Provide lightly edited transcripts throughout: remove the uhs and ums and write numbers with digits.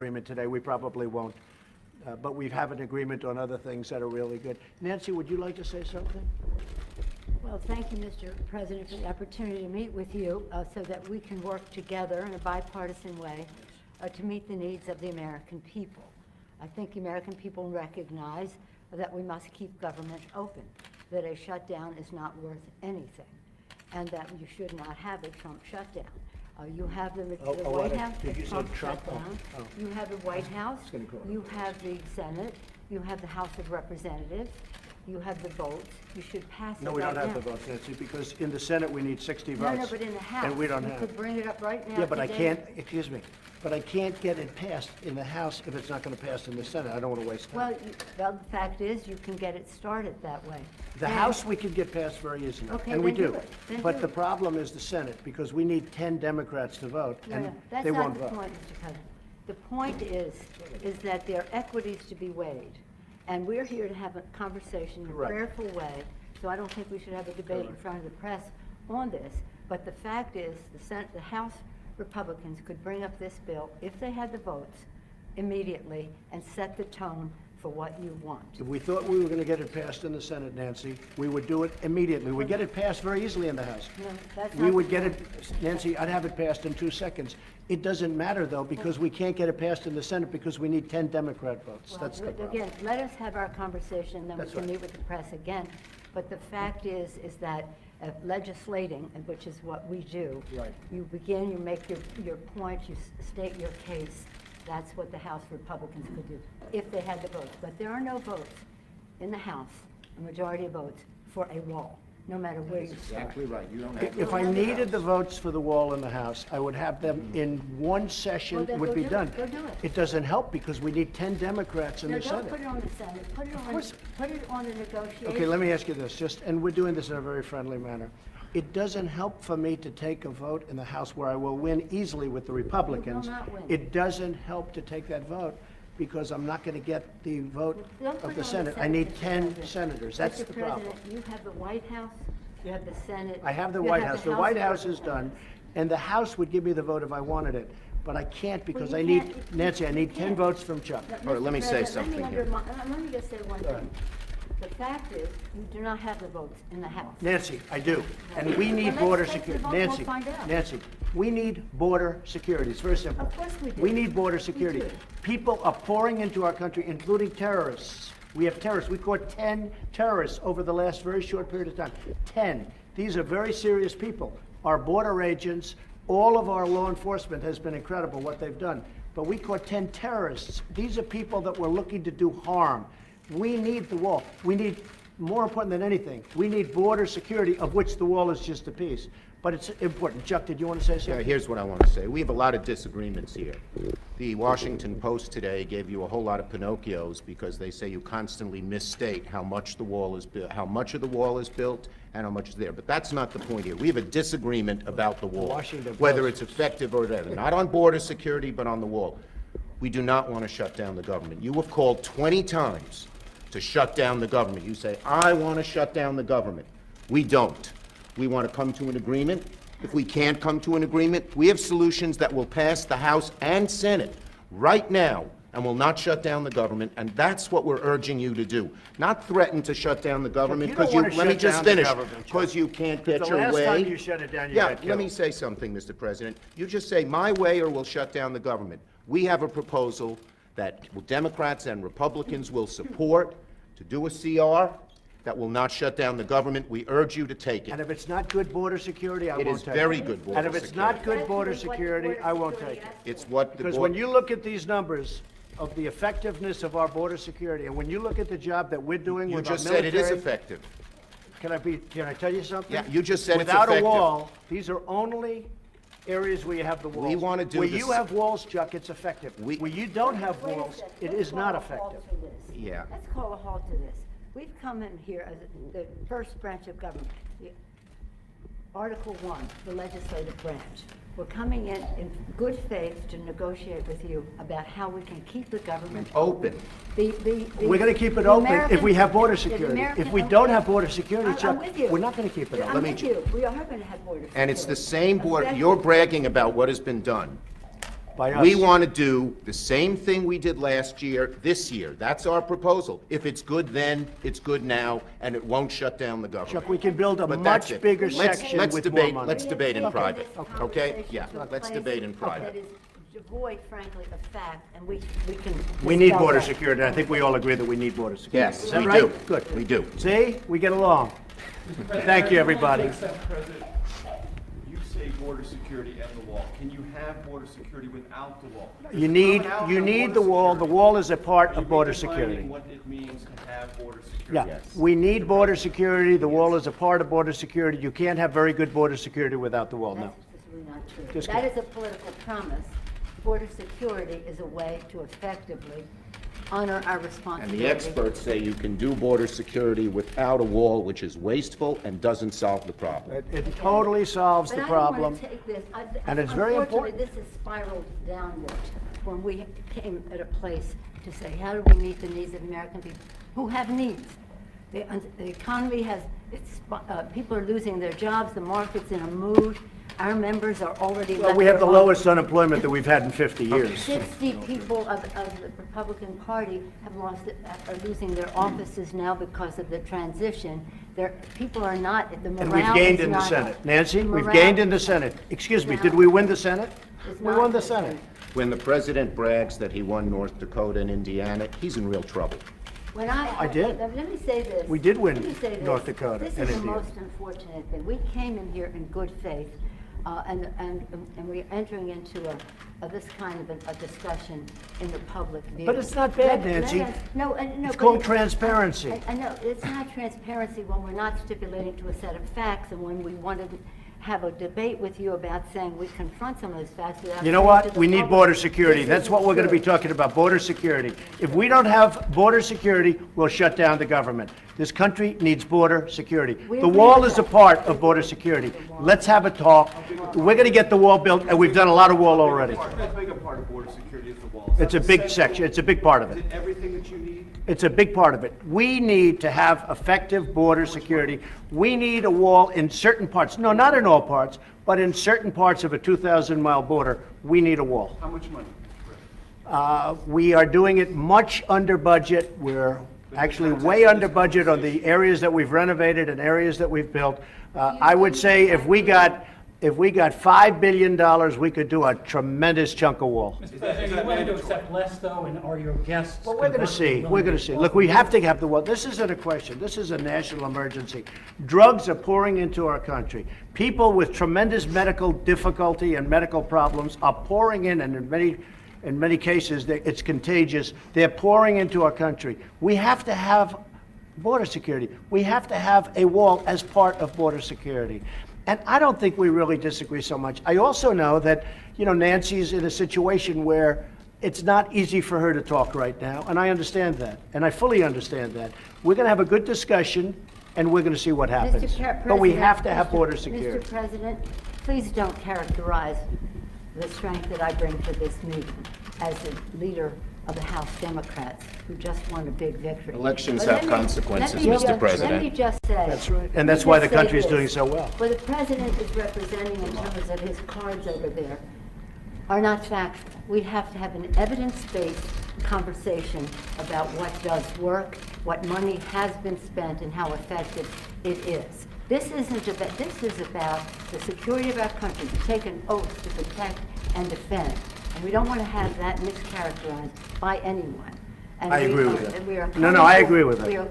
agreement today. We probably won't. But we have an agreement on other things that are really good. Nancy, would you like to say something? Well, thank you, Mr. President, for the opportunity to meet with you so that we can work together in a bipartisan way to meet the needs of the American people. I think the American people recognize that we must keep government open, that a shutdown is not worth anything, and that you should not have a Trump shutdown. You have the White House, did you say Trump? shutdown. Oh. You have the White House. gonna go. You have the Senate. You have the House of Representatives. You have the votes. You should pass it No, we right don't have now. the votes, Nancy, because in the Senate, we need 60 No, votes. no, but in the House. And we don't You have. could bring it up right now. Yeah, but I today. can't, excuse me, but I can't get it passed in the House if it's not going to pass in the Senate. I don't want to waste time. Well, the fact is, you can get it started that way. The And- House, we could get passed very easily. Okay, and we then do do. it. Then But do the it. problem is the Senate, because we need 10 Democrats to vote, No, and no, that's they not won't the vote. point, Mr. President. The point is that there are equities to be weighed, and we're here to have a conversation in a Correct. prayerful way, so I don't think we should have a debate in front of the press on this. But the fact is, the House Republicans could bring up this bill, if they had the votes, immediately, and set the tone for what you want. If we thought we were going to get it passed in the Senate, Nancy, we would do it immediately. We'd get it passed very easily in the House. No, that's We not would the get point. it, Nancy, I'd have it passed in 2 seconds. It doesn't matter, though, because we can't get it passed in the Senate because we need 10 Democrat votes. Well, That's the problem. Again, let us have our conversation, and then we That's can right. meet with the press again. But the fact is that legislating, which is what we do. Right. You begin, you make your point, you state your case. That's what the House Republicans could do, if they had the votes. But there are no votes in the House, a majority of votes, for a wall, no matter where you start. Exactly right. You don't have. If I needed the votes for the wall in the House, I would have them in one session, Well, then would go be do it. done. Go do it. It doesn't help because we need 10 Democrats in No, the don't Senate. put it on the Senate, put it on the negotiation. Okay, let me ask you this, and we're doing this in a very friendly manner. It doesn't help for me to take a vote in the House where I will win easily with the Republicans. not win. It doesn't help to take that vote because I'm not going to get the vote Don't put of it the on Senate. I Senate, need Mr. 10 President. senators. That's Mr. the problem. President, you have the White House, you have the Senate. I have the you White have House. The White House is Representatives. done, and the House would give me the vote if I wanted it. But I can't because you I need, can't- Nancy, I you need 10 can't. votes from Chuck. Now, All right, let me Mr. say President, something here. Let me just say one thing. The fact is, you do not have the votes in the House. Nancy, I do. And we need Well, let's border take the security. vote and we'll Nancy, find out. Nancy, we need border security. It's very simple. Of course we do. We need border We security. do. People are pouring into our country, including terrorists. We have terrorists. We caught 10 terrorists over the last very short period of time. 10. These are very serious people. Our border agents, all of our law enforcement has been incredible what they've done. But we caught 10 terrorists. These are people that were looking to do harm. We need the wall. We need, more important than anything, we need border security, of which the wall is just a piece. But it's important. Chuck, did you want to say Yeah, something? here's what I want to say. We have a lot of disagreements here. The Washington Post today gave you a whole lot of Pinocchios because they say you constantly misstate how much the wall is built, how much of the wall is built, and how much is there. But that's not the point here. We have a disagreement about the wall, Washington whether Post. it's effective or whatever. Not on border security, but on the wall. We do not want to shut down the government. You have called 20 times to shut down the government. You say, I want to shut down the government. We don't. We want to come to an agreement. If we can't come to an agreement, we have solutions that will pass the House and Senate right now and will not shut down the government, and that's what we're urging you to do. Not threaten to shut down the government, you don't because you, wanna let me shut just down the finish, government, Chuck. because you can't get The your last way. time you shut it down, you Yeah, got let me killed. say something, Mr. President. You just say, my way or we'll shut down the government. We have a proposal that Democrats and Republicans will support to do a CR that will not shut down the government. We urge you to take And it. if it's not good border security, I It won't is take it. very good border And if it's not security. good border That's what security, border I won't security take it. It's what the Because board... when you look at these numbers of the effectiveness of our border security, and when you look at the job that we're doing You with our just said it is military- effective. Can I tell you something? Yeah, you just said it's Without a effective. wall, these are only areas where you have the walls. wanna do Where this- you have walls, Chuck, it's effective. We- Where you don't have Wait a walls, second. it Let's is not call a halt effective. to this. Yeah. Let's call a halt to this. We've come in here as the first branch of government, Article 1, the legislative branch. We're coming in good faith to negotiate with you about how we can keep the government Open. We're going to keep it open if we have border security. If we don't have border security, I'm Chuck, with you. we're not going to keep it I'm open. with you. We are going to have border security. And it's the same border, Effective- you're bragging about what has been done. By us. We want to do the same thing we did last year, this year. That's our proposal. If it's good then, it's good now, and it won't shut down the government. Chuck, we can build a But that's much it. bigger Let's- section let's with more debate- money. let's debate in Let's take private, this okay? conversation Yeah, to a let's place debate in private. That is devoid, frankly, of fact, and we can. We need dispel border that. security. I think we all agree that we need border security. Yes, Is that we right? do. Good. We do. See, we get along. Thank you, everybody. President, you say border security and the wall. Can you have border security without the wall? You need the wall. The Border wall is a part security. of border Are you redefining security. what it means to have border security? Yeah, we need border security. The wall is a part of border security. You can't have very good border security without the wall, no. That's just really not true. Just That kidding. is a political promise. Border security is a way to effectively honor our And responsibility. the experts say you can do border security without a wall, which is wasteful and doesn't solve the problem. It totally solves But the I don't wanna problem. take this- and it's very important. Unfortunately, this has spiraled downward when we came at a place to say, how do we meet the needs of American people who have needs? The economy has, people are losing their jobs, the market's in a mood, our members are already. Well, left we have the their lowest unemployment that we've had in 50 years. 60 people of the Republican Party have are losing their offices now because of the transition. People are not, the morale is not. And we've gained in the Senate. Nancy, the we've morale gained in the Senate. Excuse me, did we win the Senate? is We not won the good. Senate. When the president brags that he won North Dakota and Indiana, he's in real trouble. When I did. Let me say this. We did win Let me say this. North Dakota This and is the Indiana. most unfortunate thing. We came in here in good faith, and we're entering into this kind of a discussion in the public view. But it's not bad, Let Nancy. us- No, no. It's but called transparency. I know, it's not transparency when we're not stipulating to a set of facts, and when we want to have a debate with you about saying we confront some of those facts without. You know saying what? to the We need public, border security. this That's isn't what we're going to be true. talking about, border security. If we don't have border security, we'll shut down the government. This country needs border security. We The agree wall with is a that. part of border security. Let's have a talk. We're going to get the wall built, and we've done a lot of wall already. How big a part of border security is the wall? Is It's a that big essential? section. It's a big part of Is it. it everything that you need? It's a big part of it. We need to have effective border security. We need a wall in certain parts. No, not in all parts, but in certain parts of a 2,000-mile border, we need a wall. How much money? We are doing it much under budget. We're actually way under budget on the areas that we've renovated and areas that we've built. I would say if we got $5 billion, we could do a tremendous chunk of wall. Mr. President, are you willing to accept less, though, and are your guests? Well, we're going to see. We're going to see. Look, we have to have the wall. This isn't a question. This is a national emergency. Drugs are pouring into our country. People with tremendous medical difficulty and medical problems are pouring in, and in many cases, it's contagious. They're pouring into our country. We have to have border security. We have to have a wall as part of border security. And I don't think we really disagree so much. I also know that, Nancy's in a situation where it's not easy for her to talk right now, and I understand that, and I fully understand that. We're going to have a good discussion, and we're going to see what happens. But we have to have border security. Mr. President, please don't characterize the strength that I bring to this meeting as the leader of the House Democrats who just won a big victory. Elections But have consequences, let me Mr. President. Let me just say. That's right. And let that's me why just the country say is doing this. so well. What the President is representing in terms of his cards over there are not factual. We have to have an evidence-based conversation about what does work, what money has been spent, and how effective it is. This isn't about, this is about the security of our country, to take an oath to protect and defend. And we don't want to have that mischaracterized by anyone. And I we agree are- with that. and we are No, I agree with that. we are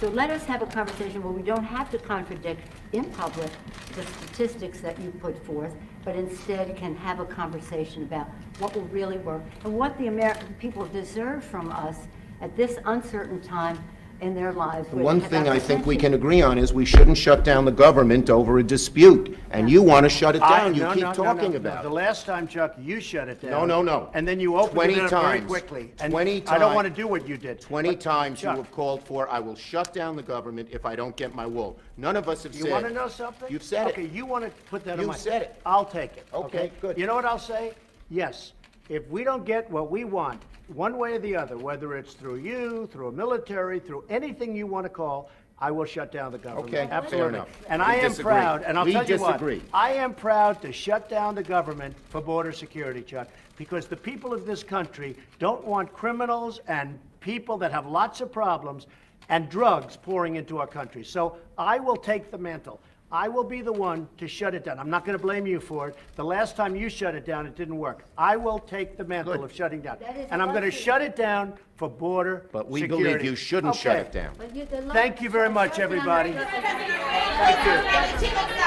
so let us have a conversation where we don't have to contradict in public the statistics that you put forth, but instead can have a conversation about what will really work and what the American people deserve from us at this uncertain time in their lives. where they One have thing I think we apprehension. can agree on is we shouldn't shut down the government over a dispute. And you want to shut it down. You No, keep no, talking no. about The it. last time, Chuck, you shut it down. No, no, no. And then you opened 20 it up very times. quickly. And 20 I don't times. want to do what you did. 20 But, times you Chuck, have called for, I will shut down the government if I don't get my wall. None of us have said. You want to know something? You've said Okay, it. you want to put that on You've my... said it. I'll take it. Okay, good. You know what I'll say? Yes. If we don't get what we want, one way or the other, whether it's through you, through a military, through anything you want to call, I will shut down the government. Okay, fair Absolutely. enough. And We I am disagree. proud, and I'll We tell you what. disagree. I am proud to shut down the government for border security, Chuck, because the people of this country don't want criminals and people that have lots of problems and drugs pouring into our country. So I will take the mantle. I will be the one to shut it down. I'm not going to blame you for it. The last time you shut it down, it didn't work. I will take the mantle Good. of shutting down. That is And I'm going to lucky. shut it down for border But we security. believe you shouldn't shut Okay. it down. But you- the Thank you very much, shut down the everybody. government- Thank you.